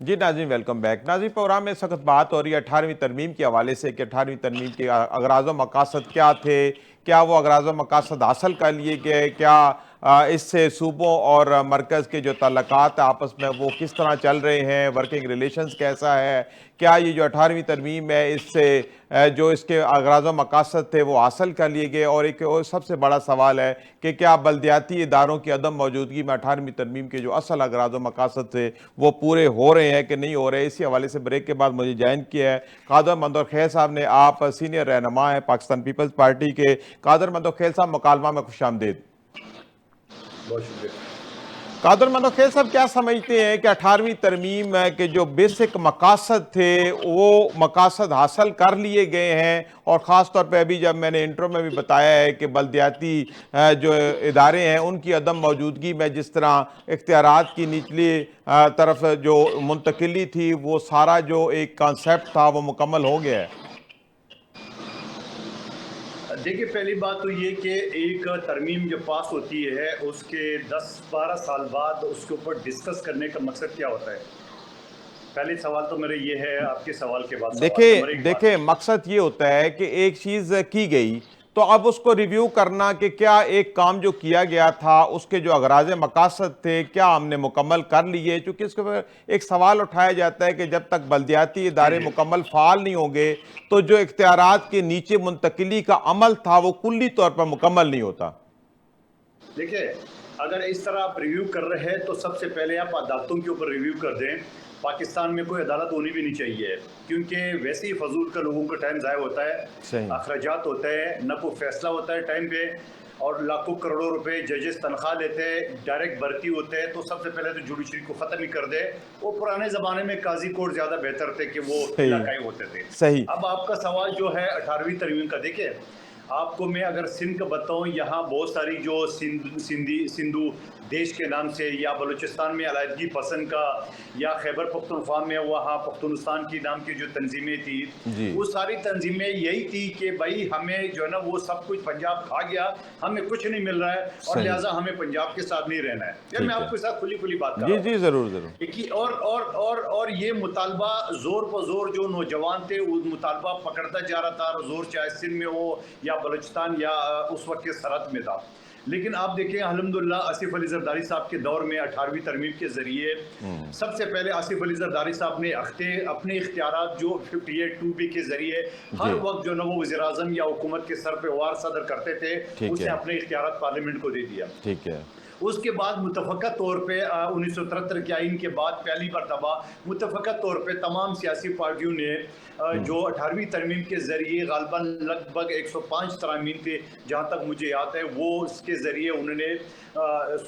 जी नाज़रीन, welcome back. नाज़रीन, programme में सख्त बात हो रही है 18वीं तरमीम के हवाले से कि 18वीं तरमीम के अगराज़ व मकासद क्या थे, क्या वो अगराज़ व मकासद हासिल कर लिए गए, क्या इससे सूबों और मरकज़ के जो ताल्लुकात आपस में वो किस तरह चल रहे हैं, वर्किंग रिलेशंस कैसा है, क्या ये जो 18वीं तरमीम है इससे जो इसके अगराज़ व मकासद थे वो हासिल कर लिए गए, और एक और सबसे बड़ा सवाल है कि क्या बल्दियाती इदारों की अदम मौजूदगी में 18वीं तरमीम के जो असल अगराज़ व मकासद थे वो पूरे हो रहे हैं कि नहीं हो रहे। इसी हवाले से ब्रेक के बाद मुझे ज्वाइन किया है कादर मंदोर खैल साहब ने। आप सीनियर रहनुमा हैं पाकिस्तान पीपल्स पार्टी के। कादर मंदोर खैल साहब, मुकालमा में खुशामदीद। बहुत शुक्रिया। कादर मंदोर खैल साहब, क्या समझते हैं कि 18वीं तरमीम के जो बेसिक मकासद थे वो मकासद हासिल कर लिए गए हैं? और ख़ास तौर पे अभी जब मैंने इंट्रो में भी बताया है कि बल्दियाती जो इदारे हैं उनकी अदम मौजूदगी में जिस तरह इख्तियारात की निचली तरफ जो मुंतकिली थी, वो सारा जो एक कॉन्सेप्ट था वो मुकम्मल हो गया है। देखिए, पहली बात तो ये कि एक तरमीम जब पास होती है उसके 10-12 साल बाद उसके ऊपर डिस्कस करने का मकसद क्या होता है? पहले सवाल तो मेरा ये है, आपके सवाल के बाद सवाल देखे नंबर एक बात। देखे मकसद ये होता है कि एक चीज की गई तो अब उसको रिव्यू करना कि क्या एक काम जो किया गया था उसके जो अगराज मकासद थे क्या हमने मुकम्मल कर लिए। चूंकि इसके ऊपर एक सवाल उठाया जाता है कि जब तक बल्दियाती जी इदारे जी। मुकम्मल फाल नहीं होंगे तो जो इख्तियारात के नीचे मुंतकिली का अमल था वो कुल्ली तौर पर मुकम्मल नहीं होता। देखिए, अगर इस तरह आप रिव्यू कर रहे हैं तो सबसे पहले आप अदालतों के ऊपर रिव्यू कर दें। पाकिस्तान में कोई अदालत होनी भी नहीं चाहिए, क्योंकि वैसे ही फजूल का लोगों का टाइम ज़ाया होता है, सही। अखराजात होते हैं, न कोई फैसला होता है टाइम पे, और लाखों करोड़ों रुपए जजेस तनख्वाह लेते हैं, डायरेक्ट भर्ती होते हैं। तो सबसे पहले तो जुडिशरी को ख़त्म ही कर दे। वो पुराने ज़माने में काजी कोर्ट ज़्यादा बेहतर थे कि वो सही। इलाकाई होते थे। सही। अब आपका सवाल जो है 18वीं तरमीम का, देखिए आपको मैं अगर सिंध का बताऊं, यहाँ बहुत सारी जो सिंधु देश के नाम से, या बलूचिस्तान में अलहदगी पसंद का, या खैबर पख्तूनख्वा में वहाँ पख्तूनिस्तान की नाम की जो तंजीमें थी, जी। वो सारी तंजीमें यही थी कि भाई हमें जो है ना वो सब कुछ पंजाब खा गया, हमें कुछ नहीं मिल रहा है, और सही। लिहाजा हमें पंजाब के साथ नहीं रहना है। यार मैं ठीक है। आपके साथ खुली खुली बात कर जी रहा हूँ। जी, जरूर जरूर। और ये मुतालबा जोर पर जोर जो नौजवान थे वो मुतालबा पकड़ता जा रहा था, और जोर चाहे सिंध में हो या बलूचिस्तान या उस वक्त के सरहद में था। लेकिन आप देखें अल्हम्दुलिल्लाह आसिफ अली जरदारी साहब के दौर में 18वीं तरमीम के जरिए सबसे पहले आसिफ अली जरदारी साहब ने अपने इख्तियारात जो 58(2)B के जरिए हर वक्त जो ना वो वज़ीर आज़म या हुकूमत के सर पे वार सदर करते थे, ठीक उसने है। अपने इख्तियारात पार्लियामेंट को दे दिया। ठीक है। उसके बाद मुतफ़क़ा तौर पे 1973 के आइन के बाद पहली मरतबा मुतफ़क़ा तौर पे तमाम सियासी पार्टियों ने जो 18वीं तरमीम के ज़रिए गालबन लगभग 105 तरामीम थे जहाँ तक मुझे याद है, वो इसके ज़रिए उन्होंने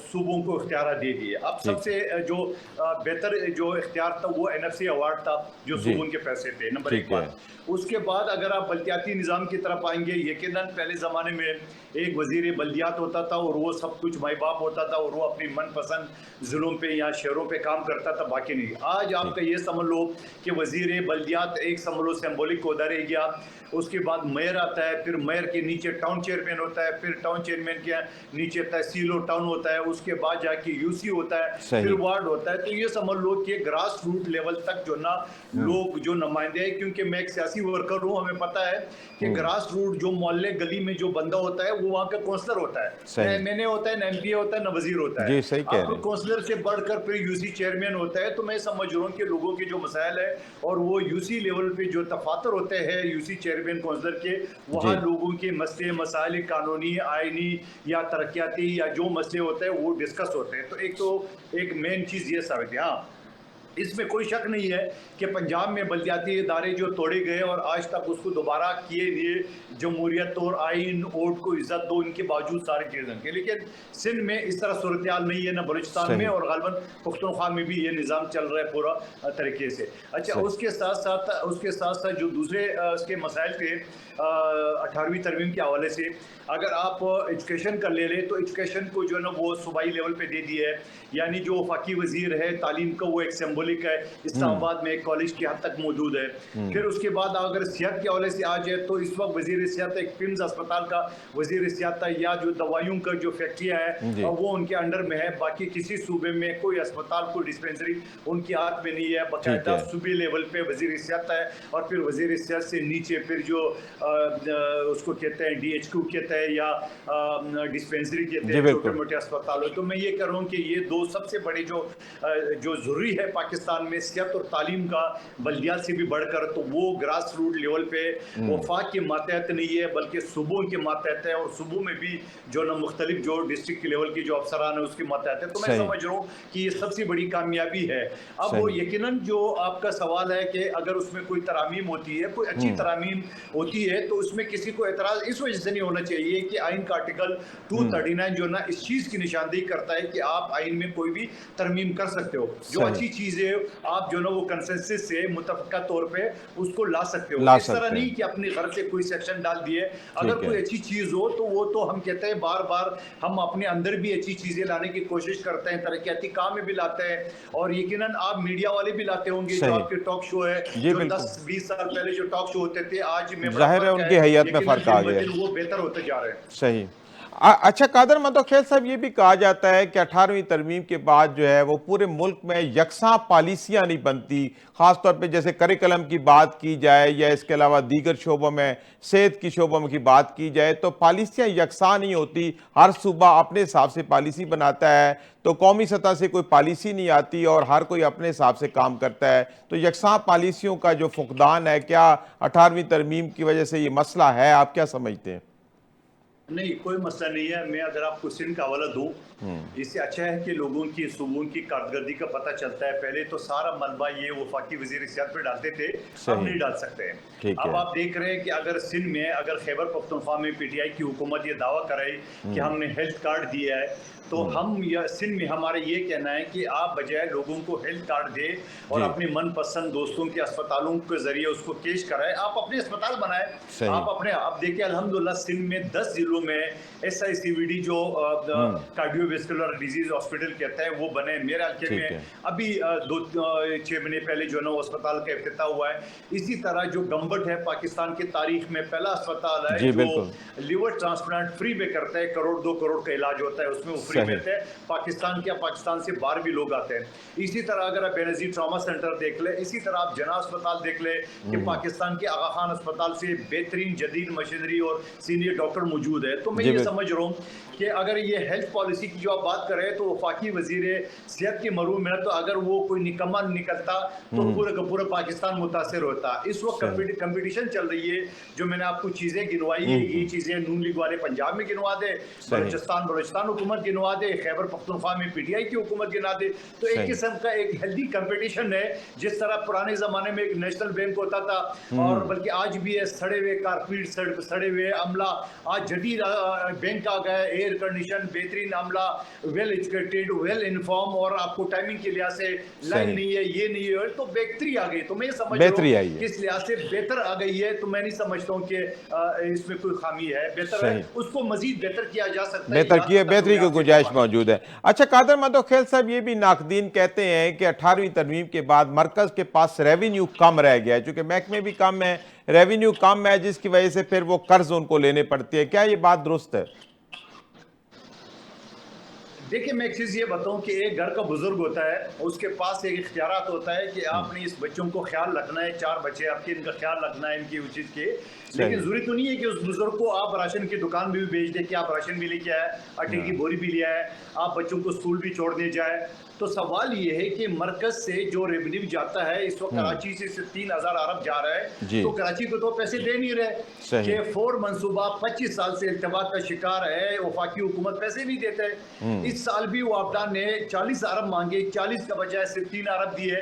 सूबों को इख्तियार दे दिए। अब सबसे जो बेहतर जो इख्तियार था वो NFC अवार्ड था जो सूबों के पैसे थे, नंबर एक बात। उसके बाद अगर आप बल्दियाती निज़ाम की तरफ आएंगे, यकीनन पहले ज़माने में एक वज़ीर बल्दियात होता था और वो सब कुछ माई बाप होता था, और वो अपनी मनपसंद ज़िलों पे या शहरों पे काम करता था, बाकी नहीं। आज आपका ये समझ लो कि वज़ीर बल्दियात एक समझ लो सिंबॉलिक ओहदा रह गया। उसके बाद मेयर आता है, फिर मेयर के नीचे टाउन चेयरमैन होता है, फिर टाउन चेयरमैन के नीचे तहसील और टाउन होता है, उसके बाद जाके UC होता है, फिर वार्ड होता है। तो ये समझ लो कि ग्रास रूट लेवल तक जो ना लोग जो नुमाइंदे हैं, क्योंकि मैं एक सियासी वर्कर हूँ, हमें पता है कि ग्रास रूट जो मोहल्ले गली में जो बंदा होता है वो वहाँ का काउंसलर होता है, न MNA होता है, न MPA होता है, न वजीर होता है। अब काउंसलर से बढ़कर फिर UC चेयरमैन होता है। तो मैं समझ रहा हूँ कि लोगों के जो मसाइल है और वो UC लेवल पे जो तफातर होते हैं UC चेयरमैन काउंसलर के, वहाँ लोगों के मसले मसाइल कानूनी आइनी या तरक्याती या जो मसले होते हैं वो डिस्कस होते हैं। तो एक मेन चीज़ ये साबित है। हाँ, इसमें कोई शक नहीं है कि पंजाब में बल्दियाती इदारे जो तोड़े गए और आज तक उसको दोबारा किए लिए, जमहूरियत और आइन वोट को इज्जत दो, इनके बावजूद सारे चीज़ें के, लेकिन सिंध में इस तरह सूरत हाल नहीं है, ना बलूचिस्तान में, और गालबन पख्तूनख्वा में भी ये निज़ाम चल रहा है पूरा तरीके से। अच्छा, उसके साथ साथ जो दूसरे उसके मसाइल थे 18वीं तरमीम के हवाले से, अगर आप एजुकेशन का ले लें तो एजुकेशन को जो है ना वो सूबाई लेवल पे दे दिया है। यानी जो वफाकी वजीर है तालीम का वो एक सिंबल ممالک ہے، اسلام آباد میں ایک کالج کی حد تک موجود ہے. پھر اس کے بعد اگر صحت کے حوالے سے آ جائے تو اس وقت وزیر صحت ایک پمز اسپتال کا وزیر صحت ہے، یا جو دوائیوں کا جو فیکٹریاں ہیں وہ ان کے انڈر میں ہے. باقی کسی صوبے میں کوئی اسپتال کوئی ڈسپینسری ان کی ہاتھ میں نہیں ہے. باقاعدہ صوبے لیول پہ وزیر صحت ہے، اور پھر وزیر صحت سے نیچے پھر جو اس کو کہتے ہیں DHQ کہتے ہیں یا ڈسپینسری کہتے ہیں، چھوٹے موٹے اسپتال. تو میں یہ کہہ رہا ہوں کہ یہ دو سب سے بڑے جو ضروری ہے پاکستان میں صحت اور تعلیم کا، بلدیات سے بھی بڑھ کر، تو وہ گراس روٹ لیول پہ وفاق کے ماتحت نہیں ہے بلکہ صوبوں کے ماتحت ہے، اور صوبوں میں بھی جو نا مختلف جو ڈسٹرکٹ لیول کے جو افسران ہیں اس کے ماتحت ہے. تو میں سمجھ رہا ہوں کہ یہ سب سے بڑی کامیابی ہے. اب وہ یقیناً جو آپ کا سوال ہے کہ اگر اس میں کوئی ترامیم ہوتی ہے، کوئی اچھی ترامیم ہوتی ہے، تو اس میں کسی کو اعتراض اس وجہ سے نہیں ہونا چاہیے کہ آئین کا آرٹیکل 239 جو نا اس چیز کی نشاندہی کرتا ہے کہ آپ آئین میں کوئی بھی ترمیم کر سکتے ہو. جو اچھی چیز ہے آپ جو نا وہ کنسنسس سے متفقہ طور پہ اس کو لا سکتے ہو. اس طرح نہیں کہ اپنی غرض سے کوئی سیکشن ڈال دیے. اگر کوئی اچھی چیز ہو تو وہ تو ہم کہتے ہیں بار بار ہم اپنے اندر بھی اچھی چیزیں لانے کی کوشش کرتے ہیں، ترقیاتی کام میں بھی لاتے ہیں، اور یقیناً آپ میڈیا والے بھی لاتے ہوں گے. جو آپ کے ٹاک شو ہے جو 10-20 سال پہلے جو ٹاک شو ہوتے تھے، آج میں ظاہر ہے ان کی حیت میں فرق آ گیا، وہ بہتر ہوتے جا رہے ہیں. صحیح. اچھا قادر مدوخیل صاحب، یہ بھی کہا جاتا ہے کہ 18ویں ترمیم کے بعد جو ہے وہ پورے ملک میں یکساں پالیسیاں نہیں بنتی، خاص طور پہ جیسے کریکلم کی بات کی جائے یا اس کے علاوہ دیگر شعبوں میں صحت کی شعبوں میں کی بات کی جائے تو پالیسیاں یکساں نہیں ہوتی. ہر صوبہ اپنے حساب سے پالیسی بناتا ہے، تو قومی سطح سے کوئی پالیسی نہیں آتی اور ہر کوئی اپنے حساب سے کام کرتا ہے. تو یکساں پالیسیوں کا جو فقدان ہے، کیا 18ویں ترمیم کی وجہ سے یہ مسئلہ ہے؟ آپ کیا سمجھتے ہیں؟ نہیں، کوئی مسئلہ نہیں ہے. میں اگر آپ کو سندھ کا حوالہ دوں، اس سے اچھا ہے کہ لوگوں کی صوبوں کی کارکردگی کا پتہ چلتا ہے. پہلے تو سارا ملبہ یہ وفاقی وزیر صحت پہ ڈالتے تھے، اب نہیں ڈال سکتے ہیں. اب آپ دیکھ رہے ہیں کہ اگر سندھ میں، اگر خیبر پختونخوا میں PTI کی حکومت یہ دعویٰ کرے کہ ہم نے ہیلتھ کارڈ دیا ہے، تو ہم سندھ میں ہمارا یہ کہنا ہے کہ آپ بجائے لوگوں کو ہیلتھ کارڈ دے اور اپنی من پسند دوستوں کے اسپتالوں کے ذریعے اس کو کیش کرائے، آپ اپنے اسپتال بنائے. آپ دیکھیں الحمدللہ سندھ میں 10 ضلعوں میں SICVD جو کارڈیو ویسکولر ڈیزیز ہاسپٹل کہتا ہے وہ بنے. میرے علاقے میں ابھی 2-6 مہینے پہلے جو ہے نا اسپتال کا افتتاح ہوا ہے. اسی طرح جو گمبٹ ہے پاکستان کی تاریخ میں پہلا اسپتال ہے جو لیور ٹرانسپلانٹ فری میں کرتا ہے. 1-2 کروڑ کا علاج ہوتا ہے اس میں، وہ فری میں ہے. پاکستان سے باہر بھی لوگ آتے ہیں. اسی طرح اگر آپ بینظیر ٹراما سینٹر دیکھ لیں، اسی طرح آپ جناح اسپتال دیکھ لیں کہ پاکستان کے آغا خان اسپتال سے بہترین جدید مشینری اور سینئر ڈاکٹر موجود ہے. تو میں یہ سمجھ رہا ہوں کہ اگر یہ ہیلتھ پالیسی کی جو آپ بات کر رہے ہیں تو وفاقی وزیر صحت کے مرحوم میں، تو اگر وہ کوئی نکمہ نکلتا تو پورے کا پورا پاکستان متاثر ہوتا. اس وقت کمپٹیشن چل رہی ہے. جو میں نے آپ کو چیزیں گنوائی ہیں، یہ چیزیں نون لیگ والے پنجاب میں گنوا دے، بلوچستان حکومت گنوا دے، خیبر پختونخوا میں PTI کی حکومت گنا دے. تو ایک قسم کا ایک ہیلدی کمپٹیشن ہے. جس طرح پرانے زمانے میں ایک نیشنل بینک ہوتا تھا، اور بلکہ آج بھی ہے، سڑے ہوئے کارپیٹ، سڑے ہوئے عملہ. آج جدید بینک آ گیا ہے، ایئر کنڈیشن، بہترین عملہ، ویل ایجوکیٹڈ، ویل انفارم، اور آپ کو ٹائمنگ کے لحاظ سے لائن نہیں ہے، یہ نہیں ہے، تو بہتری آ گئی. تو میں یہ سمجھ رہا ہوں کہ اس لحاظ سے بہتر آ گئی ہے. تو میں نہیں سمجھتا ہوں کہ اس میں کوئی خامی ہے. بہتر ہے، اس کو مزید بہتر کیا جا سکتا ہے، بہتری کی گنجائش موجود ہے. اچھا قادر مدوخیل صاحب، یہ بھی ناقدین کہتے ہیں کہ 18ویں ترمیم کے بعد مرکز کے پاس ریونیو کم رہ گیا ہے، چونکہ محکمے بھی کم ہے، ریونیو کم ہے، جس کی وجہ سے پھر وہ قرض ان کو لینے پڑتے ہیں. کیا یہ بات درست ہے؟ دیکھیں، میں ایک چیز یہ بتاؤں کہ ایک گھر کا بزرگ ہوتا ہے، اس کے پاس ایک اختیارات ہوتا ہے کہ آپ نے اس بچوں کو خیال رکھنا ہے. 4 بچے آپ کے، ان کا خیال رکھنا ہے، ان کی چیز کے. لیکن ضروری تو نہیں ہے کہ اس بزرگ کو آپ راشن کی دکان بھی بھیج دیں کہ آپ راشن بھی لے کے آئے، آٹے کی بوری بھی لے آئے، آپ بچوں کو اسکول بھی چھوڑنے جائے. تو سوال یہ ہے کہ مرکز سے جو ریونیو جاتا ہے، اس وقت کراچی سے 3000 ارب جا رہا ہے، تو کراچی کو تو پیسے دے نہیں رہے. کہ 4 منصوبہ 25 سال سے التباس کا شکار ہے، وفاقی حکومت پیسے نہیں دیتے. اس سال بھی وفاق نے 40 ارب مانگے، 40 کا بجائے صرف 3 ارب دیے.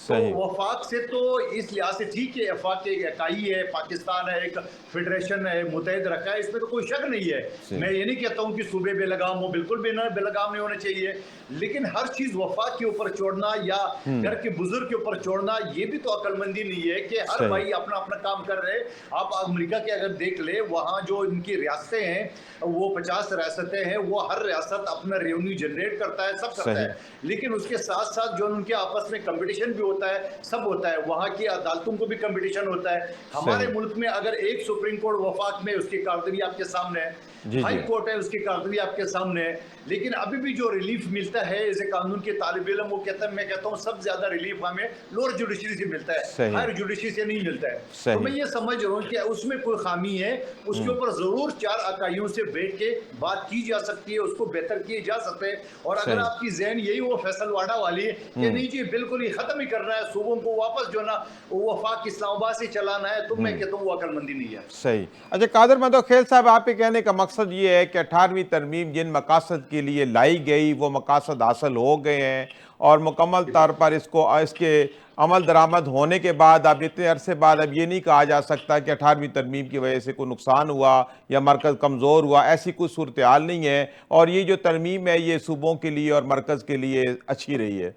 تو وفاق سے تو اس لحاظ سے ٹھیک ہے، وفاق ایک اکائی ہے، پاکستان ہے، ایک فیڈریشن ہے، متحد رکھا ہے، اس میں تو کوئی شک نہیں ہے. میں یہ نہیں کہتا ہوں کہ صوبے بے لگام ہو، بالکل بے لگام نہیں ہونا چاہیے، لیکن ہر چیز वफाक के ऊपर छोड़ना या घर के बुजुर्ग के ऊपर छोड़ना, ये भी तो अक्लमंदी नहीं है कि हर भाई अपना अपना काम कर रहे हैं। आप अमेरिका के अगर देख ले, वहाँ जो इनकी रियासतें हैं वो 50 रियासतें हैं, वो हर रियासत अपना रेवेन्यू जनरेट करता है, सब करता है, लेकिन उसके साथ साथ जो उनके आपस में कंपटीशन भी होता है, सब होता है। वहाँ की अदालतों को भी कंपटीशन होता है। हमारे मुल्क में अगर एक सुप्रीम कोर्ट वफाक में, उसकी कारदगी आपके सामने है, हाई कोर्ट है, उसकी कारदगी आपके सामने है, लेकिन अभी भी जो रिलीफ मिलता है एज ए कानून के तालिब इल्म, वो कहता है, मैं कहता हूँ सब ज्यादा रिलीफ हमें लोअर जुडिशरी से मिलता है, हायर जुडिशरी से नहीं मिलता है। तो मैं ये समझ रहा हूँ कि उसमें कोई खामी है, उसके ऊपर जरूर 4 इकाइयों से बैठ के बात की जा सकती है, उसको बेहतर किए जा सकते हैं। और अगर आपकी जहन यही हो फैसलवाड़ा वाली कि नहीं जी बिल्कुल ही खत्म ही करना है, सूबों को वापस जो ना वफाक इस्लामाबाद से चलाना है, तो मैं कहता हूँ वो अक्लमंदी नहीं है। सही। अच्छा कादर मदोखेल साहब, आपके कहने का मकसद ये है कि 18वीं तरमीम जिन मकासद के लिए लाई गई वो मकासद हासिल हो गए हैं और मुकम्मल तौर पर इसके अमल दरामद होने के बाद अब इतने अरसे बाद अब ये नहीं कहा जा सकता कि 18वीं तरमीम की वजह से कोई नुकसान हुआ या मरकज़ कमज़ोर हुआ, ऐसी कोई सूरत हाल नहीं है और ये जो तरमीम है ये सूबों के लिए और मरकज़ के लिए अच्छी रही है।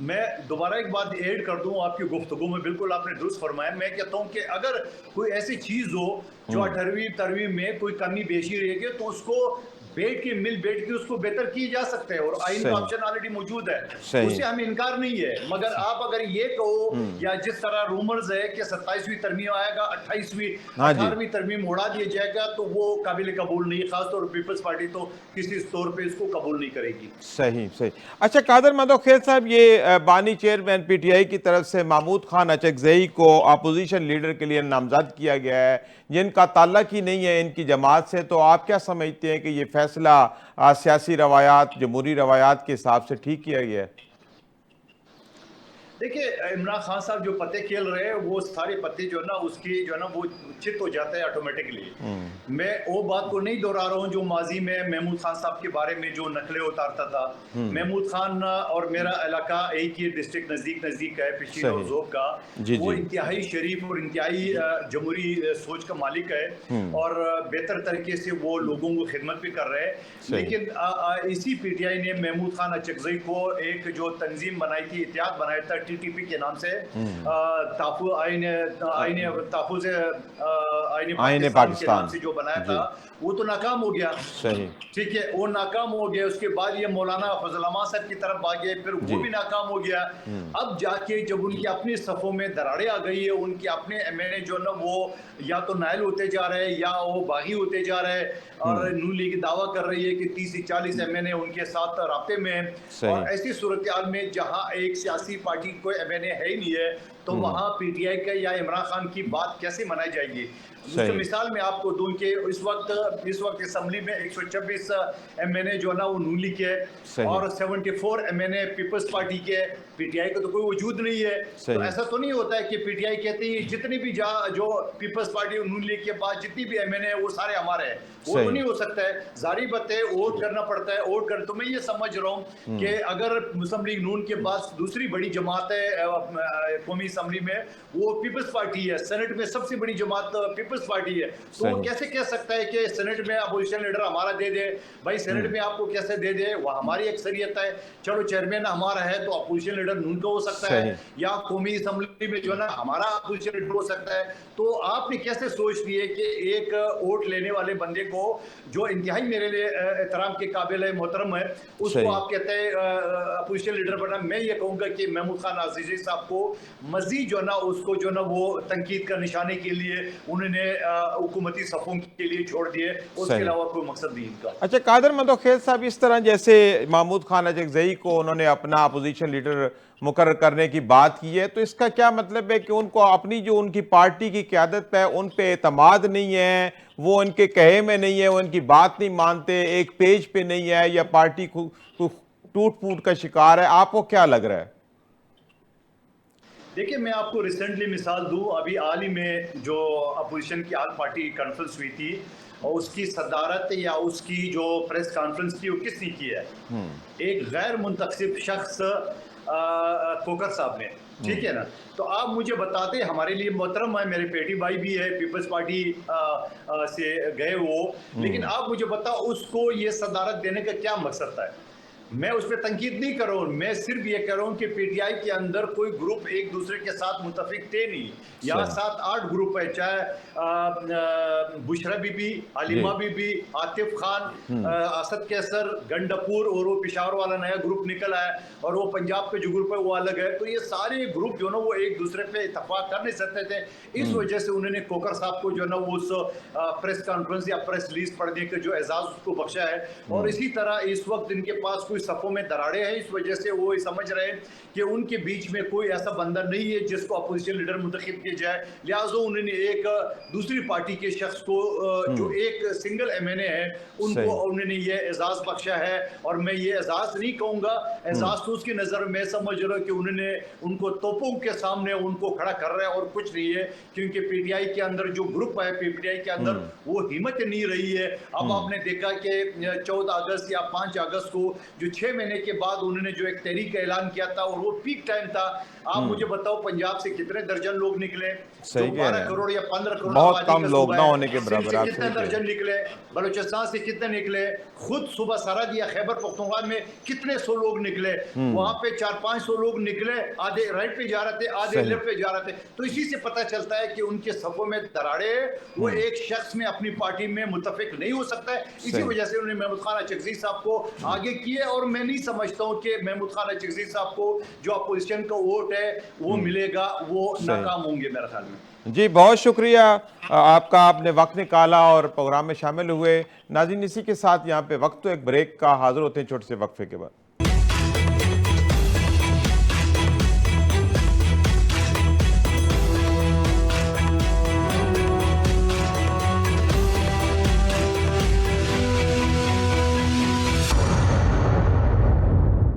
मैं दोबारा एक बात ऐड कर दूं आपकी गुफ्तगू में, बिल्कुल आपने दुरुस्त फरमाया। मैं कहता हूं कि अगर कोई ऐसी चीज हो जो 18वीं तरमीम में कोई कमी बेशी रहेगी तो उसको बैठ के उसको बेहतर किए जा सकते हैं, और आइन का ऑप्शन ऑलरेडी मौजूद है, उससे हमें इनकार नहीं है। मगर आप अगर ये कहो या जिस तरह रूमर्स है कि 27वीं तरमीम आएगा, 18वीं तरमीम उड़ा दिया जाएगा, तो वो काबिल कबूल नहीं, खासतौर पर पीपल्स पार्टी तो किसी तौर पे इसको कबूल नहीं करेगी। सही सही। अच्छा कादर मदोखेल साहब, ये बानी चेयरमैन पीटीआई की तरफ से महमूद खान अचकज़ई को अपोजिशन लीडर के लिए नामजद किया गया है, जिनका ताल्लुक ही नहीं है इनकी जमात से, तो आप क्या समझते हैं कि ये फैसला सियासी रवायात, जमहूरी रवायात के हिसाब से ठीक किया गया है? देखिए, इमरान खान साहब जो पत्ते खेल रहे हैं वो सारे पत्ते जो ना उसकी जो ना वो चित हो जाते हैं ऑटोमेटिकली। मैं वो बात को नहीं दोहरा रहा हूँ जो माजी में महमूद खान साहब के बारे में जो नकलें उतारता था। महमूद खान और मेरा इलाका एक ही डिस्ट्रिक्ट नजदीक है, पिशीर और ज़ोब का। वो इंतहाई शरीफ और इंतहाई जमहूरी सोच का मालिक है और बेहतर तरीके से वो लोगों को खिदमत भी कर रहे हैं। लेकिन इसी पीटीआई ने महमूद खान अचकज़ई को एक जो तंजीम बनाई थी, इत्तेहाद बनाया था टीटीपी के नाम से, आईने पाकिस्तान के नाम से जो बनाया था, वो तो नाकाम हो गया। सही, ठीक है, वो नाकाम हो गया। उसके बाद ये मौलाना फजल रहमान साहब की तरफ भागे, फिर वो भी नाकाम हो गया। अब जाके जब उनकी अपनी सफ़ों में दरारें आ गई है, उनके अपने एमएनए जो ना वो या तो नायल होते जा रहे हैं या वो बागी होते जा रहे हैं, और नून लीग दावा कर रही है कि 30 से 40 एमएनए उनके साथ राब्ते में है। और ऐसी सूरत हाल में जहां एक सियासी पार्टी कोई एमएनए है ही नहीं है, तो वहां पीटीआई का या इमरान खान की बात कैसे मनाई जाएगी? तो मिसाल में आपको दूं कि इस वक्त असेंबली में 126 एमएनए जो ना वो नून लीग के और 74 एमएनए पीपल्स पार्टी के, पीटीआई का तो कोई वजूद नहीं है। तो ऐसा तो नहीं होता है कि पीटीआई कहती है जितनी भी जो पीपल्स पार्टी और नून लीग के पास जितनी भी एमएनए है वो सारे हमारे हैं, वो तो नहीं हो सकता है। जारी बात है, वोट करना पड़ता है, वोट कर। तो मैं ये समझ रहा हूँ कि अगर मुस्लिम लीग नून के पास दूसरी बड़ी जमात है कौमी असेंबली में, वो पीपल्स पार्टी है, सेनेट में सबसे बड़ी जमात पीपल्स पार्टी है, तो वो कैसे कह सकता है कि सेनेट में अपोजिशन लीडर हमारा दे दे? भाई सेनेट में आपको कैसे दे दे? वो हमारी अक्सरियत है, चलो चेयरमैन हमारा है तो अपोजिशन लीडर नून का हो सकता है, या कौमी असेंबली में जो ना हमारा अपोजिशन लीडर हो सकता है। तो आपने कैसे सोच लिए कि एक वोट लेने वाले बंदे को जो इंतहाई मेरे लिए एहतराम के काबिल है, मोहतरम है, उसको आप कहते हैं अपोजिशन लीडर बना? मैं ये कहूँगा कि महमूद खान अजीज़ी साहब को मजीद जो ना उसको जो ना वो तनकीद का निशाने के लिए उन्होंने हुकूमती सफ़ों के लिए छोड़ दिए, उसके अलावा कोई मकसद नहीं इनका। अच्छा कादर मदोखेल साहब, इस तरह जैसे महमूद खान अचकज़ई को उन्होंने अपना अपोजिशन लीडर मुकर्रर करने की बात की है, तो इसका क्या मतलब है कि उनको अपनी जो उनकी पार्टी की क़यादत है उन पे एतमाद नहीं है, वो उनके कहे में नहीं है, वो उनकी बात नहीं मानते, एक पेज पे नहीं है, या पार्टी टूट फूट का शिकार है? आपको क्या लग रहा है? देखिए, मैं आपको रिसेंटली मिसाल दूं, अभी हाल ही में जो अपोजिशन की आल पार्टी कॉन्फ्रेंस हुई थी और उसकी सदारत या उसकी जो प्रेस कॉन्फ्रेंस थी वो किसने की है? एक गैर मुंतखब शख्स कोकर साहब ने, ठीक है ना? तो आप मुझे बताते, हमारे लिए मोहतरम है, मेरे पेटी भाई भी है, पीपल्स पार्टी से गए वो, लेकिन आप मुझे बताओ उसको ये सदारत देने का क्या मकसद था? मैं उस पर तनकीद नहीं कर रहा हूँ, मैं सिर्फ ये कह रहा हूँ कि पीटीआई के अंदर कोई ग्रुप एक दूसरे के साथ मुतफिक थे नहीं। यहाँ 7-8 ग्रुप है, चाहे बुशरा बीबी, हालिमा बीबी, आतिफ खान, असद कैसर, गंडापुर, और वो पिशावर वाला नया ग्रुप निकला है, और वो पंजाब के जो ग्रुप है वो अलग है। तो ये सारे ग्रुप जो ना वो एक दूसरे पे इतफाक कर नहीं सकते थे। इस वजह से उन्होंने कोकर साहब को जो ना वो उस प्रेस कॉन्फ्रेंस या प्रेस रिलीज पढ़ने का जो एजाज उसको बख्शा है। और इसी तरह इस वक्त इनके पास कोई सफ़ों में दराड़े हैं, इस वजह से वो समझ रहे हैं कि उनके बीच में कोई ऐसा बंदा नहीं है जिसको अपोजिशन लीडर मुंतखब किया जाए। लिहाजा उन्होंने एक दूसरी पार्टी के शख्स को जो एक सिंगल एमएनए है उनको उन्होंने ये एजाज बख्शा है। और मैं ये एजाज नहीं कहूँगा, एजाज तो उसकी नज़र में समझ रहा हूँ कि उन्होंने उनको तोपों के सामने उनको खड़ा कर रहा है और कुछ नहीं है। क्योंकि पीटीआई के अंदर जो ग्रुप है, पीटीआई के अंदर वो हिम्मत नहीं रही है। अब आपने देखा कि 14 अगस्त या 5 अगस्त को जो 6 महीने के बाद उन्होंने जो एक तहरीक का ऐलान किया था, और वो पीक टाइम था। आप मुझे बताओ पंजाब से कितने दर्जन लोग निकले? सही 12 करोड़ या 15 करोड़ बहुत कम लोग ना होने के बराबर। से कितने दर्जन निकले? बलूचिस्तान से कितने निकले? खुद सुबह सरहद या खैबर पख्तूनख्वा में कितने 100 लोग निकले? वहां पे 400-500 लोग निकले, आधे राइट पे जा रहे थे, आधे लेफ्ट पे जा रहे थे। तो इसी से पता चलता है कि उनके सफों में दराड़े, वो एक शख्स में अपनी पार्टी में मुतफिक नहीं हो सकता है। इसी वजह से उन्होंने महमूद खान अचकज़ई साहब को आगे किए। और मैं नहीं समझता हूँ कि महमूद खान अचकज़ई साहब को जो अपोजिशन का वोट है वो मिलेगा, वो नाकाम होंगे मेरे ख्याल में। जी बहुत शुक्रिया आपका, आपने वक्त निकाला और प्रोग्राम में शामिल हुए। नाज़रीन, इसी के साथ यहाँ पे वक्त तो एक ब्रेक का, हाजिर होते हैं छोटे से वक्फे के बाद।